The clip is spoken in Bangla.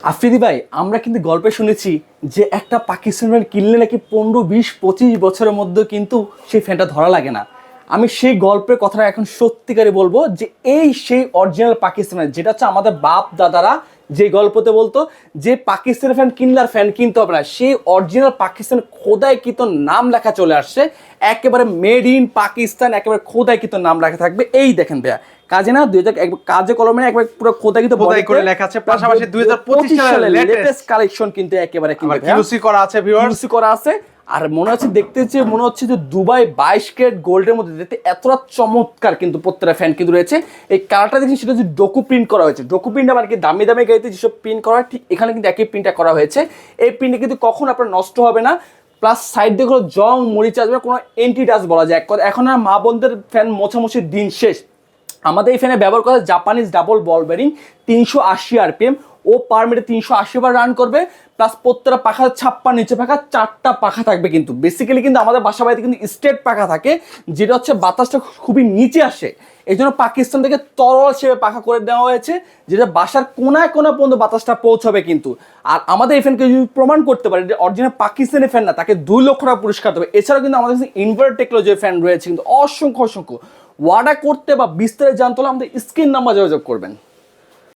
আফ্রিদি ভাই, আমরা কিন্তু গল্পে শুনেছি যে একটা পাকিস্তান ফ্যান কিনলে নাকি 15, 20, 25 বছরের মধ্যে কিন্তু সেই ফ্যানটা ধরা লাগে না। আমি সেই গল্পের কথাটা এখন সত্যিকারে বলবো যে এই সেই অরিজিনাল পাকিস্তানের, যেটা হচ্ছে আমাদের বাপ দাদারা যে গল্পতে বলতো যে পাকিস্তানের ফ্যান কিনলে আর ফ্যান কিনতে হবে না, সেই অরিজিনাল পাকিস্তান খোদাইকৃত নাম লেখা চলে আসছে। একেবারে মেড ইন পাকিস্তান, একেবারে খোদাইকৃত নাম লেখা থাকবে। এই দেখেন ভাইয়া, কাজে না 2000 কাজে কলমে একবার পুরো খোদাইকৃত খোদাই করে লেখা আছে, পাশাপাশি 2025 সালের লেটেস্ট কালেকশন কিন্তু একেবারে কিউসি করা আছে ভিউয়ার্স, কিউসি করা আছে। আর মনে হচ্ছে দেখতে যে মনে হচ্ছে যে দুবাই 22 ক্যারেট গোল্ডের মধ্যে দেখতে এতটা চমৎকার কিন্তু প্রত্যেকটা ফ্যান কিন্তু রয়েছে। এই কালারটা দেখছি সেটা হচ্ছে ডোকু প্রিন্ট করা হয়েছে। ডোকু প্রিন্ট মানে কি দামি দামি গাড়িতে যেসব প্রিন্ট করা হয় ঠিক এখানে কিন্তু একই প্রিন্টটা করা হয়েছে। এই প্রিন্টটা কিন্তু কখন আপনার নষ্ট হবে না, প্লাস সাইড দিয়ে কোনো জং মরিচ আসবে, কোনো এন্টি টাচ বলা যায়। এখন আর মা বোনদের ফ্যান মোছামুছির দিন শেষ। আমাদের এই ফ্যানে ব্যবহার করা জাপানিজ ডাবল বল বেরিং 380 RPM, ও পার মিনিটে 380 বার রান করবে। প্লাস প্রত্যেকটা পাখা ছাপ্পা, নিচে পাখা 4টা পাখা থাকবে। কিন্তু বেসিক্যালি কিন্তু আমাদের বাসা বাড়িতে কিন্তু স্ট্রেট পাখা থাকে, যেটা হচ্ছে বাতাসটা খুবই নিচে আসে। এই জন্য পাকিস্তান থেকে তরল হিসেবে পাখা করে দেওয়া হয়েছে, যেটা বাসার কোনায় কোনা পর্যন্ত বাতাসটা পৌঁছাবে কিন্তু। আর আমাদের এই ফ্যানকে যদি প্রমাণ করতে পারে যে অরিজিনাল পাকিস্তানি ফ্যান না, তাকে 2 লক্ষ টাকা পুরস্কার দেবে। এছাড়াও কিন্তু আমাদের কাছে ইনভার্টার টেকনোলজি ফ্যান রয়েছে কিন্তু অসংখ্য। ওয়ার্ডার করতে বা বিস্তারিত জানতে হলে আমাদের স্ক্রিন নাম্বার যোগাযোগ করবেন।